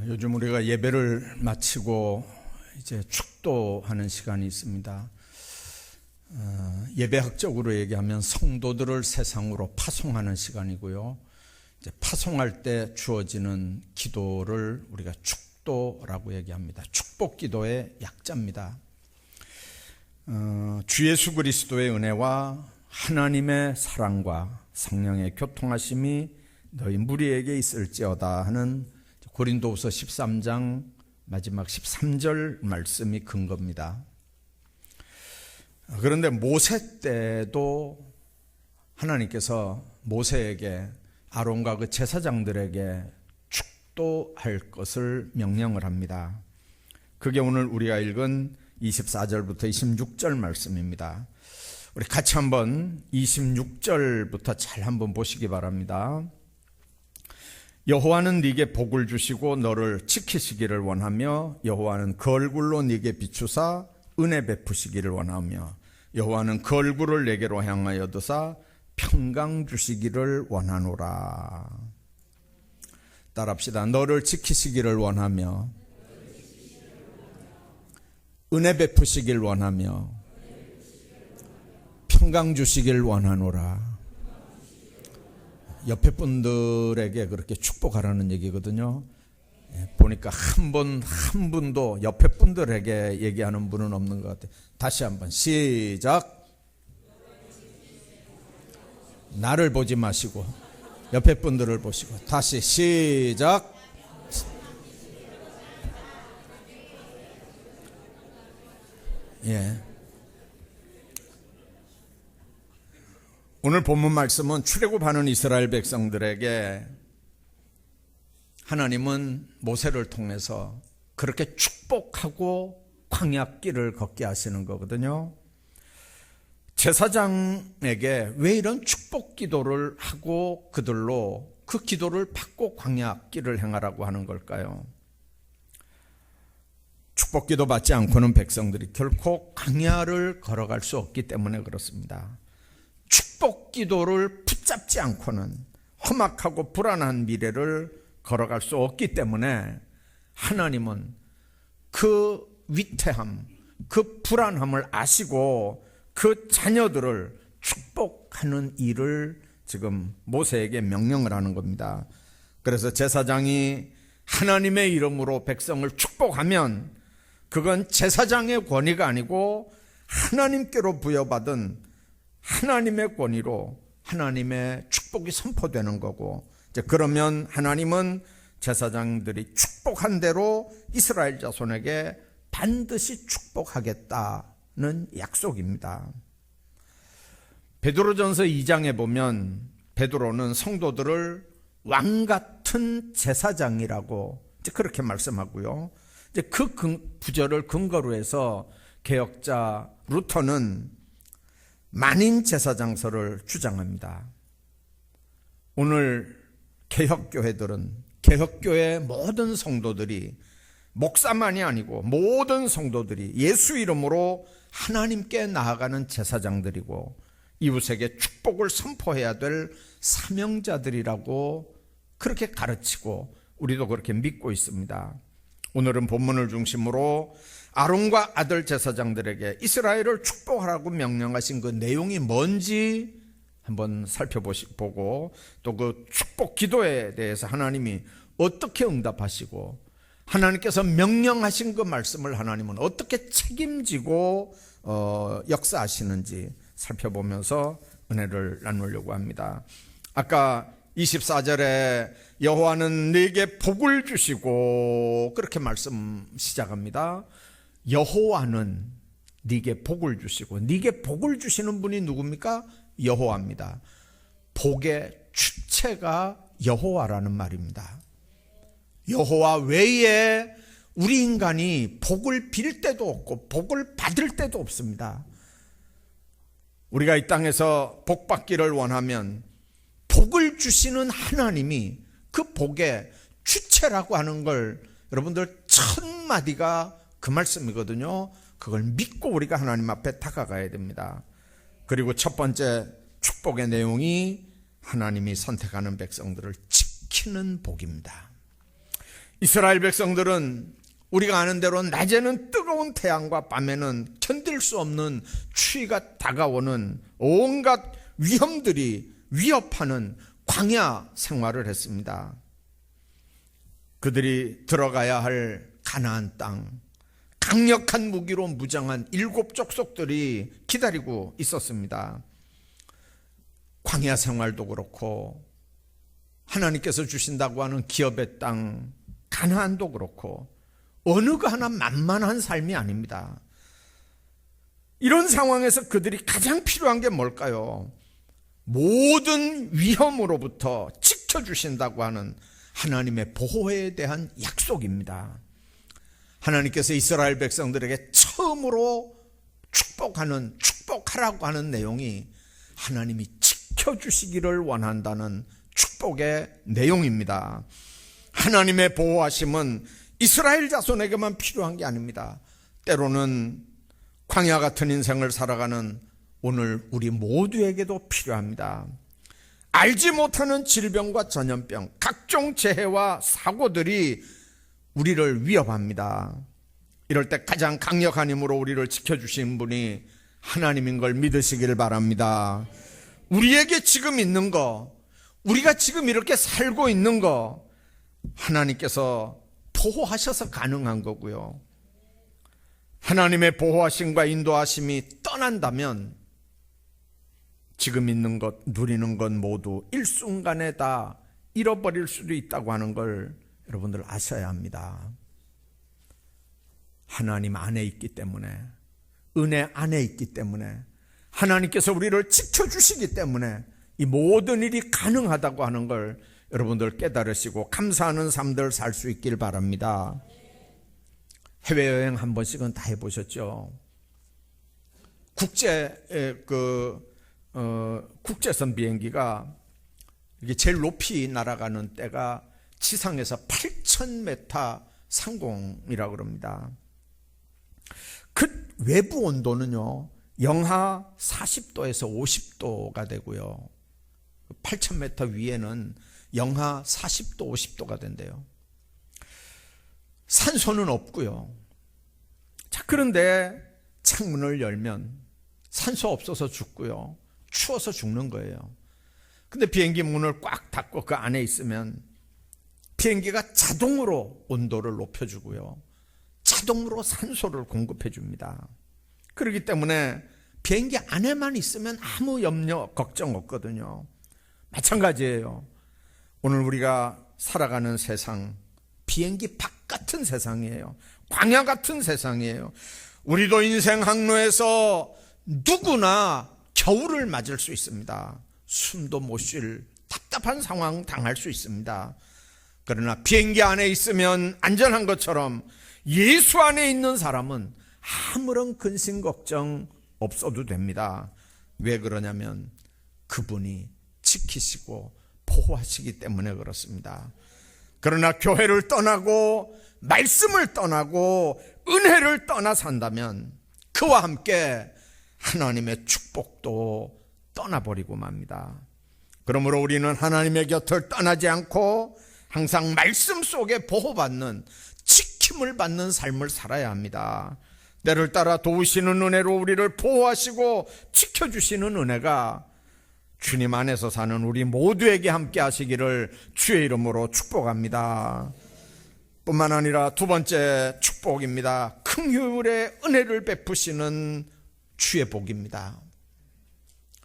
요즘 우리가 예배를 마치고 이제 축도하는 시간이 있습니다. 예배학적으로 얘기하면 성도들을 세상으로 파송하는 시간이고요. 이제 파송할 때 주어지는 기도를 우리가 축도라고 얘기합니다. 축복 기도의 약자입니다. 주 예수 그리스도의 은혜와 하나님의 사랑과 성령의 교통하심이 너희 무리에게 있을지어다 하는 고린도후서 13장 마지막 13절 말씀이 근거입니다. 그런데 모세 때도 하나님께서 모세에게 아론과 그 제사장들에게 축도할 것을 명령을 합니다. 그게 오늘 우리가 읽은 24절부터 26절 말씀입니다. 우리 같이 한번 26절부터 잘 한번 보시기 바랍니다. 여호와는 네게 복을 주시고 너를 지키시기를 원하며 여호와는 그 얼굴로 네게 비추사 은혜 베푸시기를 원하며 여호와는 그 얼굴을 네게로 향하여 두사 평강 주시기를 원하노라. 따라합시다. 너를 지키시기를 원하며 은혜 베푸시기를 원하며 평강 주시기를 원하노라. 옆에 분들에게 그렇게 축복하라는 얘기거든요. 보니까 한 분도 옆에 분들에게 얘기하는 분은 없는 것 같아요. 다시 한번 시작. 나를 보지 마시고 옆에 분들을 보시고 다시 시작. 예. 오늘 본문 말씀은 출애굽하는 이스라엘 백성들에게 하나님은 모세를 통해서 그렇게 축복하고 광야길을 걷게 하시는 거거든요. 제사장에게 왜 이런 축복 기도를 하고 그들로 그 기도를 받고 광야길을 행하라고 하는 걸까요? 축복 기도 받지 않고는 백성들이 결코 광야를 걸어갈 수 없기 때문에 그렇습니다. 축복 기도를 붙잡지 않고는 험악하고 불안한 미래를 걸어갈 수 없기 때문에 하나님은 그 위태함, 그 불안함을 아시고 그 자녀들을 축복하는 일을 지금 모세에게 명령을 하는 겁니다. 그래서 제사장이 하나님의 이름으로 백성을 축복하면 그건 제사장의 권위가 아니고 하나님께로 부여받은 하나님의 권위로 하나님의 축복이 선포되는 거고, 이제 그러면 하나님은 제사장들이 축복한 대로 이스라엘 자손에게 반드시 축복하겠다는 약속입니다. 베드로전서 2장에 보면 베드로는 성도들을 왕 같은 제사장이라고 이제 그렇게 말씀하고요. 이제 그 구절을 근거로 해서 개혁자 루터는 만인 제사장설을 주장합니다. 오늘 개혁교회들은 개혁교회 모든 성도들이 목사만이 아니고 모든 성도들이 예수 이름으로 하나님께 나아가는 제사장들이고 이웃에게 축복을 선포해야 될 사명자들이라고 그렇게 가르치고 우리도 그렇게 믿고 있습니다. 오늘은 본문을 중심으로 아론과 아들 제사장들에게 이스라엘을 축복하라고 명령하신 그 내용이 뭔지 한번 살펴보고 또 그 축복 기도에 대해서 하나님이 어떻게 응답하시고 하나님께서 명령하신 그 말씀을 하나님은 어떻게 책임지고 역사하시는지 살펴보면서 은혜를 나누려고 합니다. 아까 24절에 여호와는 네게 복을 주시고 그렇게 말씀 시작합니다. 여호와는 네게 복을 주시고, 네게 복을 주시는 분이 누굽니까? 여호와입니다. 복의 주체가 여호와라는 말입니다. 여호와 외에 우리 인간이 복을 빌 때도 없고 복을 받을 때도 없습니다. 우리가 이 땅에서 복 받기를 원하면 복을 주시는 하나님이 그 복의 주체라고 하는 걸 여러분들 첫 마디가 그 말씀이거든요. 그걸 믿고 우리가 하나님 앞에 다가가야 됩니다. 그리고 첫 번째 축복의 내용이 하나님이 선택하는 백성들을 지키는 복입니다. 이스라엘 백성들은 우리가 아는 대로 낮에는 뜨거운 태양과 밤에는 견딜 수 없는 추위가 다가오는 온갖 위험들이 위협하는 광야 생활을 했습니다. 그들이 들어가야 할 가나안 땅, 강력한 무기로 무장한 7 족속들이 기다리고 있었습니다. 광야 생활도 그렇고 하나님께서 주신다고 하는 기업의 땅 가나안도 그렇고 어느 거 하나 만만한 삶이 아닙니다. 이런 상황에서 그들이 가장 필요한 게 뭘까요? 모든 위험으로부터 지켜주신다고 하는 하나님의 보호에 대한 약속입니다. 하나님께서 이스라엘 백성들에게 처음으로 축복하라고 하는 내용이 하나님이 지켜주시기를 원한다는 축복의 내용입니다. 하나님의 보호하심은 이스라엘 자손에게만 필요한 게 아닙니다. 때로는 광야 같은 인생을 살아가는 오늘 우리 모두에게도 필요합니다. 알지 못하는 질병과 전염병, 각종 재해와 사고들이 우리를 위협합니다. 이럴 때 가장 강력한 힘으로 우리를 지켜주신 분이 하나님인 걸 믿으시길 바랍니다. 우리에게 지금 있는 거, 우리가 지금 이렇게 살고 있는 거 하나님께서 보호하셔서 가능한 거고요. 하나님의 보호하심과 인도하심이 떠난다면 지금 있는 것, 누리는 것 모두 일순간에 다 잃어버릴 수도 있다고 하는 걸 여러분들 아셔야 합니다. 하나님 안에 있기 때문에, 은혜 안에 있기 때문에, 하나님께서 우리를 지켜주시기 때문에 이 모든 일이 가능하다고 하는 걸 여러분들 깨달으시고 감사하는 삶들 살 수 있길 바랍니다. 해외여행 한 번씩은 다 해보셨죠? 국제선 비행기가 이게 제일 높이 날아가는 때가 지상에서 8,000m 상공이라고 그럽니다. 그 외부 온도는요, 영하 40도에서 50도가 되고요. 8,000m 위에는 영하 40도, 50도가 된대요. 산소는 없고요. 자, 그런데 창문을 열면 산소 없어서 죽고요. 추워서 죽는 거예요. 근데 비행기 문을 꽉 닫고 그 안에 있으면 비행기가 자동으로 온도를 높여주고요. 자동으로 산소를 공급해 줍니다. 그렇기 때문에 비행기 안에만 있으면 아무 염려, 걱정 없거든요. 마찬가지예요. 오늘 우리가 살아가는 세상, 비행기 밖 같은 세상이에요. 광야 같은 세상이에요. 우리도 인생 항로에서 누구나 겨울을 맞을 수 있습니다. 숨도 못 쉴 답답한 상황 당할 수 있습니다. 그러나 비행기 안에 있으면 안전한 것처럼 예수 안에 있는 사람은 아무런 근심 걱정 없어도 됩니다. 왜 그러냐면 그분이 지키시고 보호하시기 때문에 그렇습니다. 그러나 교회를 떠나고 말씀을 떠나고 은혜를 떠나 산다면 그와 함께 하나님의 축복도 떠나버리고 맙니다. 그러므로 우리는 하나님의 곁을 떠나지 않고 항상 말씀 속에 보호받는, 지킴을 받는 삶을 살아야 합니다. 때를 따라 도우시는 은혜로 우리를 보호하시고 지켜주시는 은혜가 주님 안에서 사는 우리 모두에게 함께 하시기를 주의 이름으로 축복합니다. 뿐만 아니라 두 번째 축복입니다. 긍휼의 은혜를 베푸시는 주의 복입니다.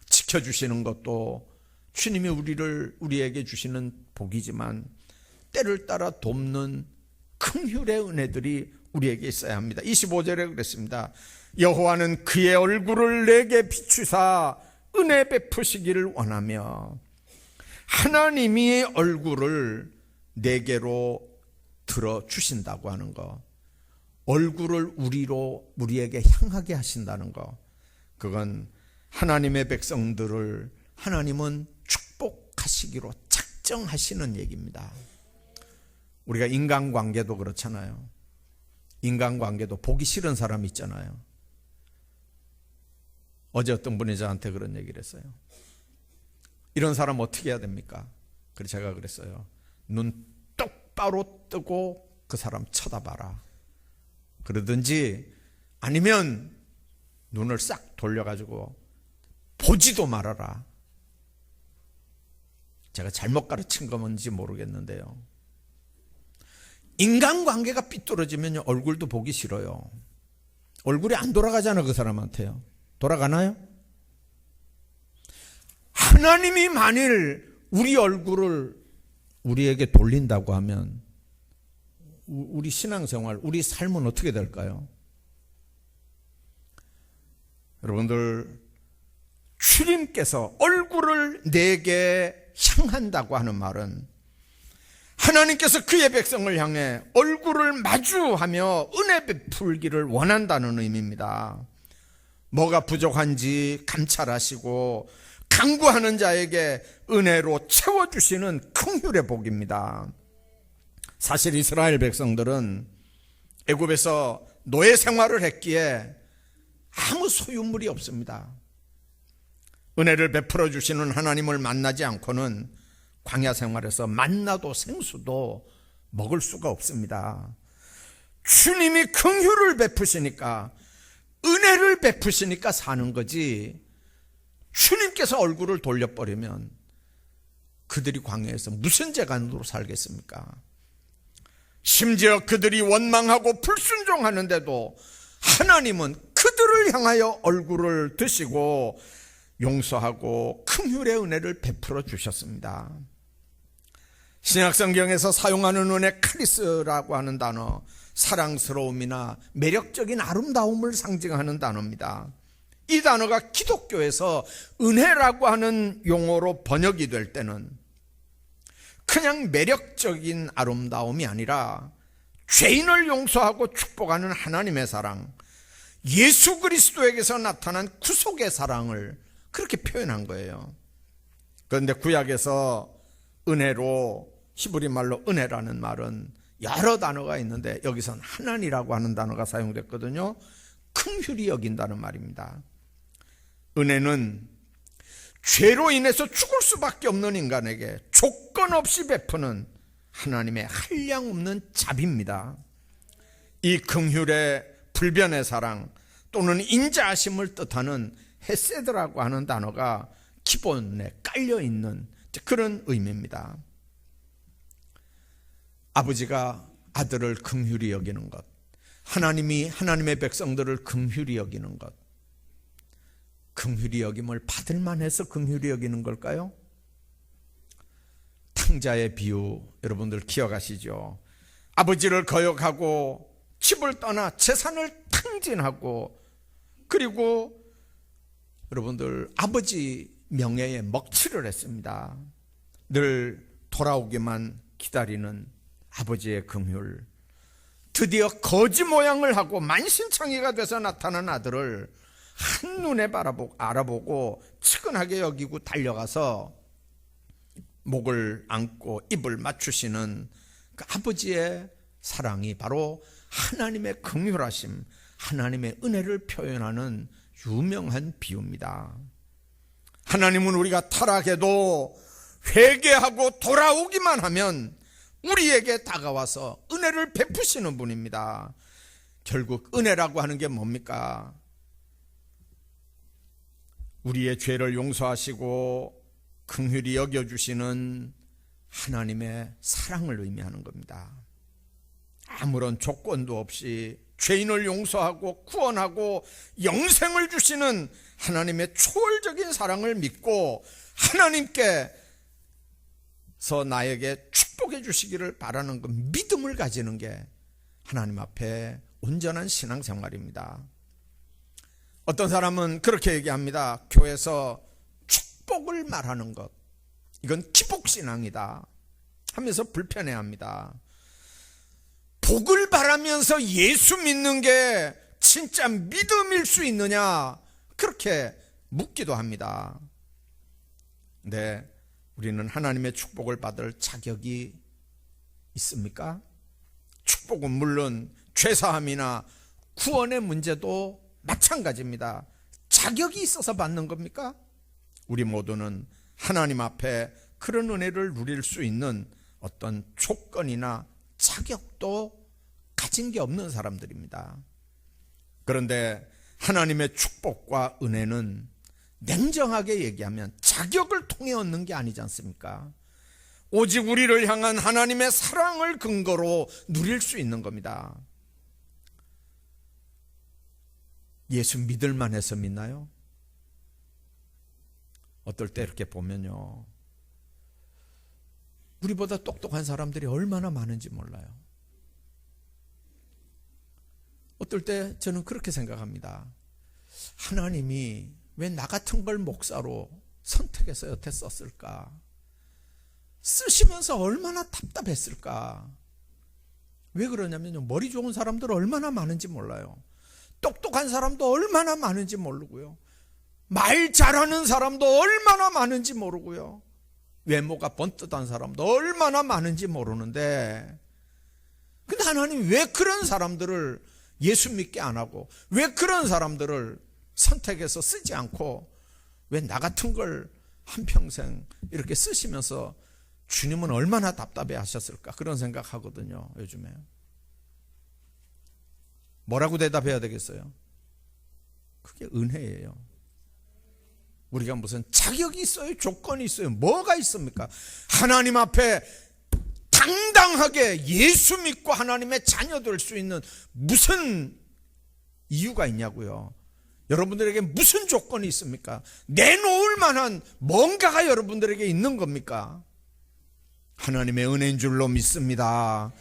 지켜주시는 것도 주님이 우리에게 주시는 복이지만 때를 따라 돕는 긍휼의 은혜들이 우리에게 있어야 합니다. 25절에 그랬습니다. 여호와는 그의 얼굴을 내게 비추사 은혜 베푸시기를 원하며, 하나님이 얼굴을 내게로 들어주신다고 하는 것, 얼굴을 우리에게 향하게 하신다는 것, 그건 하나님의 백성들을 하나님은 축복하시기로 작정하시는 얘기입니다. 우리가 인간관계도 그렇잖아요. 인간관계도 보기 싫은 사람 있잖아요. 어제 어떤 분이 저한테 그런 얘기를 했어요. 이런 사람 어떻게 해야 됩니까? 그래서 제가 그랬어요. 눈 똑바로 뜨고 그 사람 쳐다봐라. 그러든지 아니면 눈을 싹 돌려가지고 보지도 말아라. 제가 잘못 가르친 건지 모르겠는데요. 인간관계가 삐뚤어지면 얼굴도 보기 싫어요. 얼굴이 안 돌아가잖아, 그 사람한테요. 돌아가나요? 하나님이 만일 우리 얼굴을 우리에게 돌린다고 하면 우리 신앙생활, 우리 삶은 어떻게 될까요? 여러분들, 주님께서 얼굴을 내게 향한다고 하는 말은 하나님께서 그의 백성을 향해 얼굴을 마주하며 은혜 베풀기를 원한다는 의미입니다. 뭐가 부족한지 감찰하시고 간구하는 자에게 은혜로 채워주시는 긍휼의 복입니다. 사실 이스라엘 백성들은 애굽에서 노예 생활을 했기에 아무 소유물이 없습니다. 은혜를 베풀어 주시는 하나님을 만나지 않고는 광야 생활에서 만나도 생수도 먹을 수가 없습니다. 주님이 긍휼을 베푸시니까, 은혜를 베푸시니까 사는 거지, 주님께서 얼굴을 돌려버리면 그들이 광야에서 무슨 재간으로 살겠습니까? 심지어 그들이 원망하고 불순종하는데도 하나님은 그들을 향하여 얼굴을 드시고 용서하고 긍휼의 은혜를 베풀어 주셨습니다. 신약성경에서 사용하는 은혜, 카리스라고 하는 단어, 사랑스러움이나 매력적인 아름다움을 상징하는 단어입니다. 이 단어가 기독교에서 은혜라고 하는 용어로 번역이 될 때는 그냥 매력적인 아름다움이 아니라 죄인을 용서하고 축복하는 하나님의 사랑, 예수 그리스도에게서 나타난 구속의 사랑을 그렇게 표현한 거예요. 그런데 구약에서 은혜로, 히브리 말로 은혜라는 말은 여러 단어가 있는데 여기선 하나니라고 하는 단어가 사용됐거든요. 긍휼히 여긴다는 말입니다. 은혜는 죄로 인해서 죽을 수밖에 없는 인간에게 조건 없이 베푸는 하나님의 한량없는 자비입니다. 이 긍휼의 불변의 사랑 또는 인자하심을 뜻하는 헤세드라고 하는 단어가 기본에 깔려있는 그런 의미입니다. 아버지가 아들을 긍휼히 여기는 것, 하나님이 하나님의 백성들을 긍휼히 여기는 것, 긍휼히 여김을 받을 만해서 긍휼히 여기는 걸까요? 탕자의 비유 여러분들 기억하시죠? 아버지를 거역하고 집을 떠나 재산을 탕진하고, 그리고 여러분들 아버지 명예에 먹칠을 했습니다. 늘 돌아오기만 기다리는 아버지의 긍휼, 드디어 거지 모양을 하고 만신창이가 돼서 나타난 아들을 한눈에 알아보고 측은하게 여기고 달려가서 목을 안고 입을 맞추시는 그 아버지의 사랑이 바로 하나님의 긍휼하심, 하나님의 은혜를 표현하는 유명한 비유입니다. 하나님은 우리가 타락해도 회개하고 돌아오기만 하면 우리에게 다가와서 은혜를 베푸시는 분입니다. 결국 은혜라고 하는 게 뭡니까? 우리의 죄를 용서하시고 긍휼히 여겨주시는 하나님의 사랑을 의미하는 겁니다. 아무런 조건도 없이 죄인을 용서하고 구원하고 영생을 주시는 하나님의 초월적인 사랑을 믿고 하나님께서 나에게 축복해 주시기를 바라는 그 믿음을 가지는 게 하나님 앞에 온전한 신앙생활입니다. 어떤 사람은 그렇게 얘기합니다. 교회에서 축복을 말하는 것, 이건 기복신앙이다 하면서 불편해합니다. 복을 바라면서 예수 믿는 게 진짜 믿음일 수 있느냐, 그렇게 묻기도 합니다. 근데 우리는 하나님의 축복을 받을 자격이 있습니까? 축복은 물론 죄사함이나 구원의 문제도 마찬가지입니다. 자격이 있어서 받는 겁니까? 우리 모두는 하나님 앞에 그런 은혜를 누릴 수 있는 어떤 조건이나 자격도 가진 게 없는 사람들입니다. 그런데 하나님의 축복과 은혜는 냉정하게 얘기하면 자격을 통해 얻는 게 아니지 않습니까? 오직 우리를 향한 하나님의 사랑을 근거로 누릴 수 있는 겁니다. 예수 믿을만 해서 믿나요? 어떨 때 이렇게 보면요, 우리보다 똑똑한 사람들이 얼마나 많은지 몰라요. 어떨 때 저는 그렇게 생각합니다. 하나님이 왜 나 같은 걸 목사로 선택해서 여태 썼을까? 쓰시면서 얼마나 답답했을까? 왜 그러냐면요, 머리 좋은 사람들 얼마나 많은지 몰라요. 똑똑한 사람도 얼마나 많은지 모르고요, 말 잘하는 사람도 얼마나 많은지 모르고요, 외모가 번듯한 사람도 얼마나 많은지 모르는데, 근데 하나님 왜 그런 사람들을 예수 믿게 안 하고, 왜 그런 사람들을 선택해서 쓰지 않고, 왜 나 같은 걸 한평생 이렇게 쓰시면서 주님은 얼마나 답답해 하셨을까? 그런 생각 하거든요, 요즘에. 뭐라고 대답해야 되겠어요? 그게 은혜예요. 우리가 무슨 자격이 있어요? 조건이 있어요? 뭐가 있습니까? 하나님 앞에 당당하게 예수 믿고 하나님의 자녀 될 수 있는 무슨 이유가 있냐고요. 여러분들에게 무슨 조건이 있습니까? 내놓을 만한 뭔가가 여러분들에게 있는 겁니까? 하나님의 은혜인 줄로 믿습니다.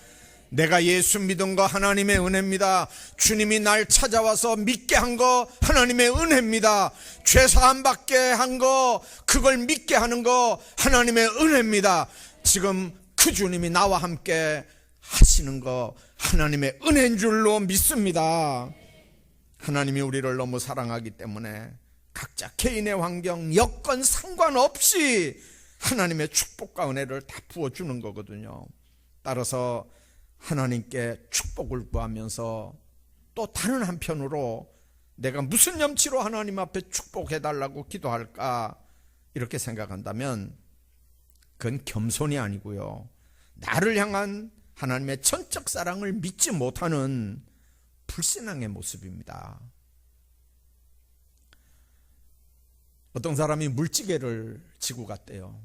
내가 예수 믿은 거 하나님의 은혜입니다. 주님이 날 찾아와서 믿게 한 거 하나님의 은혜입니다. 죄사함 받게 한 거, 그걸 믿게 하는 거 하나님의 은혜입니다. 지금 그 주님이 나와 함께 하시는 거 하나님의 은혜인 줄로 믿습니다. 하나님이 우리를 너무 사랑하기 때문에 각자 개인의 환경, 여건 상관없이 하나님의 축복과 은혜를 다 부어주는 거거든요. 따라서 하나님께 축복을 구하면서 또 다른 한편으로 내가 무슨 염치로 하나님 앞에 축복해달라고 기도할까 이렇게 생각한다면 그건 겸손이 아니고요, 나를 향한 하나님의 전적 사랑을 믿지 못하는 불신앙의 모습입니다. 어떤 사람이 물지개를 지고 갔대요.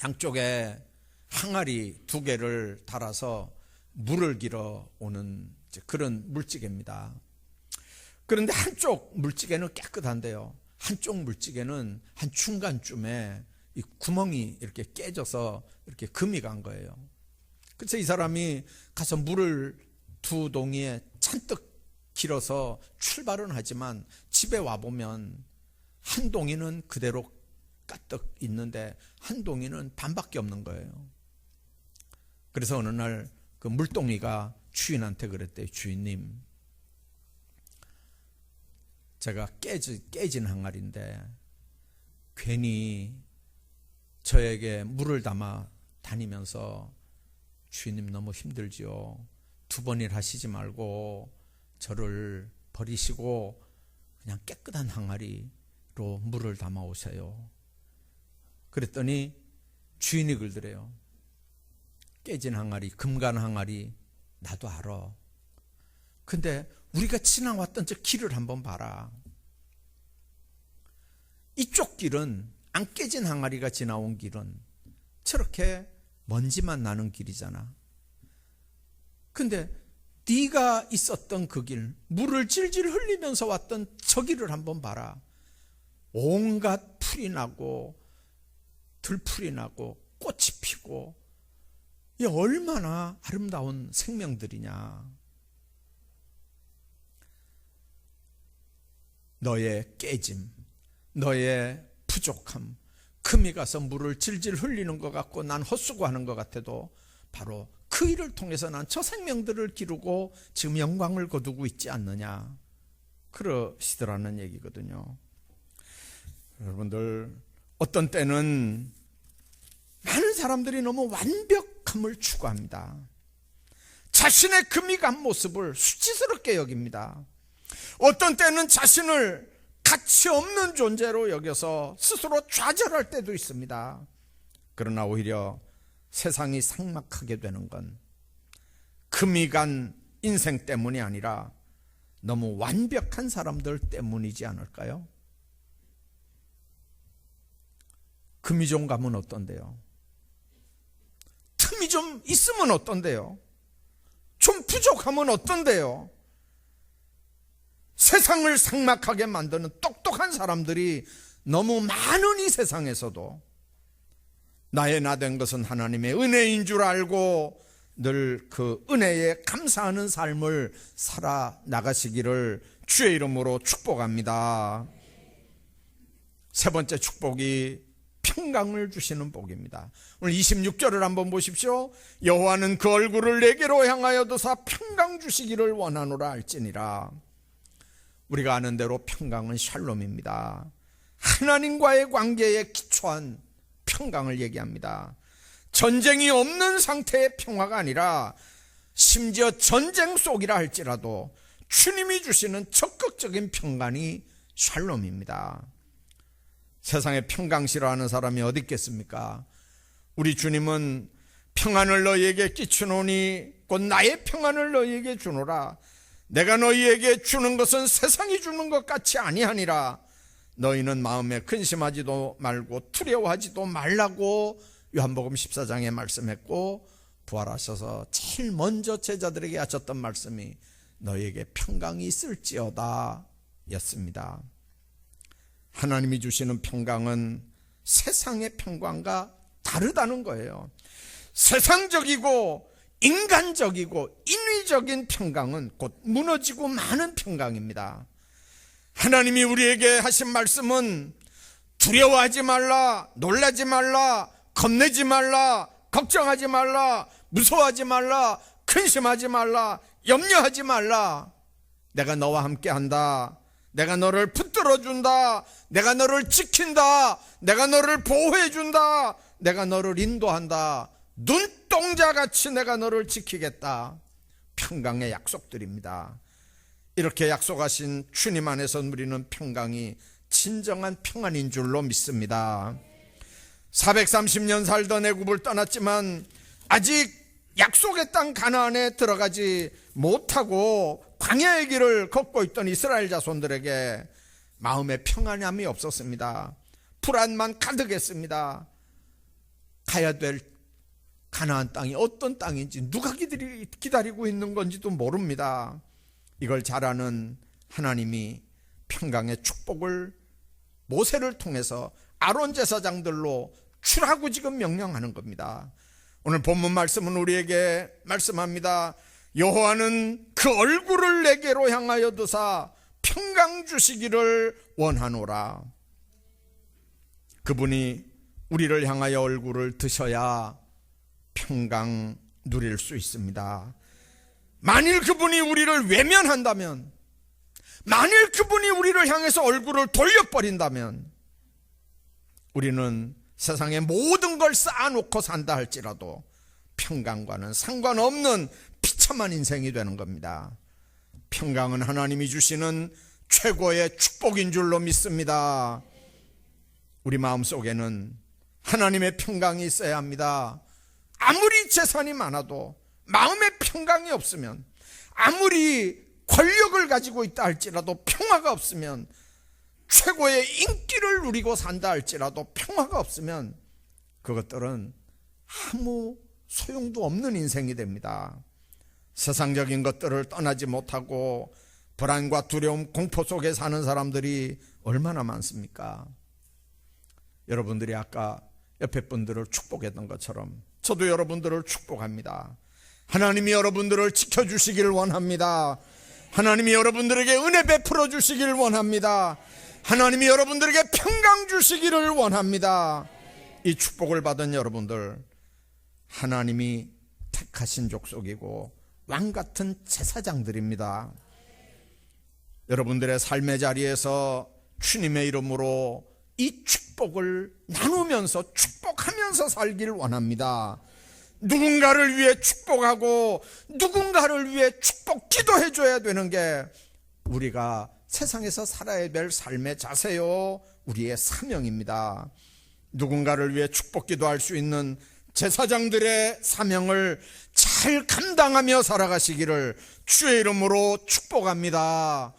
양쪽에 항아리 2개를 달아서 물을 길어 오는 그런 물지개입니다. 그런데 한쪽 물지개는 깨끗한데요, 한쪽 물지개는 한 중간쯤에 이 구멍이 이렇게 깨져서 이렇게 금이 간 거예요. 그래서 이 사람이 가서 물을 2동이에 잔뜩 길어서 출발은 하지만 집에 와보면 한 동이는 그대로 까뜩 있는데 한 동이는 반밖에 없는 거예요. 그래서 어느 날 그 물동이가 주인한테 그랬대요. 주인님, 제가 깨진 항아리인데 괜히 저에게 물을 담아 다니면서 주인님 너무 힘들지요. 2번일 하시지 말고 저를 버리시고 그냥 깨끗한 항아리로 물을 담아 오세요. 그랬더니 주인이 그러더래요. 깨진 항아리, 금간 항아리 나도 알아. 근데 우리가 지나왔던 저 길을 한번 봐라. 이쪽 길은, 안 깨진 항아리가 지나온 길은 저렇게 먼지만 나는 길이잖아. 근데 네가 있었던 그 길, 물을 질질 흘리면서 왔던 저 길을 한번 봐라. 온갖 풀이 나고 들풀이 나고 꽃이 피고, 이 얼마나 아름다운 생명들이냐. 너의 깨짐, 너의 부족함, 금이 가서 물을 질질 흘리는 것 같고 난 헛수고하는 것 같아도 바로 그 일을 통해서 난 저 생명들을 기르고 지금 영광을 거두고 있지 않느냐, 그러시더라는 얘기거든요. 여러분들, 어떤 때는 많은 사람들이 너무 완벽함을 추구합니다. 자신의 금이 간 모습을 수치스럽게 여깁니다. 어떤 때는 자신을 가치 없는 존재로 여겨서 스스로 좌절할 때도 있습니다. 그러나 오히려 세상이 삭막하게 되는 건 금이 간 인생 때문이 아니라 너무 완벽한 사람들 때문이지 않을까요? 금이 좀 가면 어떤데요? 틈이 좀 있으면 어떤데요? 좀 부족하면 어떤데요? 세상을 삭막하게 만드는 똑똑한 사람들이 너무 많은 이 세상에서도 나의 나 된 것은 하나님의 은혜인 줄 알고 늘 그 은혜에 감사하는 삶을 살아 나가시기를 주의 이름으로 축복합니다. 세 번째 축복이 평강을 주시는 복입니다. 오늘 26절을 한번 보십시오. 여호와는 그 얼굴을 내게로 향하여 드사 평강 주시기를 원하노라 할지니라. 우리가 아는 대로 평강은 샬롬입니다. 하나님과의 관계에 기초한 평강을 얘기합니다. 전쟁이 없는 상태의 평화가 아니라 심지어 전쟁 속이라 할지라도 주님이 주시는 적극적인 평강이 샬롬입니다. 세상에 평강 싫어하는 사람이 어디 있겠습니까? 우리 주님은 평안을 너희에게 끼치노니 곧 나의 평안을 너희에게 주노라. 내가 너희에게 주는 것은 세상이 주는 것 같이 아니하니라. 너희는 마음에 근심하지도 말고 두려워하지도 말라고 요한복음 14장에 말씀했고, 부활하셔서 제일 먼저 제자들에게 하셨던 말씀이 너희에게 평강이 있을지어다 였습니다. 하나님이 주시는 평강은 세상의 평강과 다르다는 거예요. 세상적이고 인간적이고 인위적인 평강은 곧 무너지고 마는 평강입니다. 하나님이 우리에게 하신 말씀은 두려워하지 말라, 놀라지 말라, 겁내지 말라, 걱정하지 말라, 무서워하지 말라, 근심하지 말라, 염려하지 말라. 내가 너와 함께 한다. 내가 너를 붙들어 준다. 내가 너를 지킨다. 내가 너를 보호해 준다. 내가 너를 인도한다. 눈동자같이 내가 너를 지키겠다. 평강의 약속들입니다. 이렇게 약속하신 주님 안에서 누리는 평강이 진정한 평안인 줄로 믿습니다. 430년 살던 애굽을 떠났지만 아직 약속의 땅 가나안에 들어가지 못하고 광야의 길을 걷고 있던 이스라엘 자손들에게 마음의 평안함이 없었습니다. 불안만 가득했습니다. 가야 될 가나안 땅이 어떤 땅인지, 누가 기다리고 있는 건지도 모릅니다. 이걸 잘 아는 하나님이 평강의 축복을 모세를 통해서 아론 제사장들로 주라고 지금 명령하는 겁니다. 오늘 본문 말씀은 우리에게 말씀합니다. 여호와는 그 얼굴을 내게로 향하여 드사 평강 주시기를 원하노라. 그분이 우리를 향하여 얼굴을 드셔야 평강 누릴 수 있습니다. 만일 그분이 우리를 외면한다면, 만일 그분이 우리를 향해서 얼굴을 돌려버린다면 우리는 세상의 모든 걸 쌓아놓고 산다 할지라도 평강과는 상관없는 비참한 인생이 되는 겁니다. 평강은 하나님이 주시는 최고의 축복인 줄로 믿습니다. 우리 마음속에는 하나님의 평강이 있어야 합니다. 아무리 재산이 많아도 마음의 평강이 없으면, 아무리 권력을 가지고 있다 할지라도 평화가 없으면, 최고의 인기를 누리고 산다 할지라도 평화가 없으면 그것들은 아무 소용도 없는 인생이 됩니다. 세상적인 것들을 떠나지 못하고 불안과 두려움, 공포 속에 사는 사람들이 얼마나 많습니까? 여러분들이 아까 옆에 분들을 축복했던 것처럼 저도 여러분들을 축복합니다. 하나님이 여러분들을 지켜주시기를 원합니다. 하나님이 여러분들에게 은혜 베풀어 주시기를 원합니다. 하나님이 여러분들에게 평강 주시기를 원합니다. 이 축복을 받은 여러분들, 하나님이 택하신 족속이고 왕같은 제사장들입니다. 여러분들의 삶의 자리에서 주님의 이름으로 이 축복을 나누면서 축복하면서 살기를 원합니다. 누군가를 위해 축복하고 누군가를 위해 축복 기도해 줘야 되는 게 우리가 세상에서 살아야 될 삶의 자세요, 우리의 사명입니다. 누군가를 위해 축복 기도할 수 있는 제사장들의 사명을 잘 감당하며 살아가시기를 주의 이름으로 축복합니다.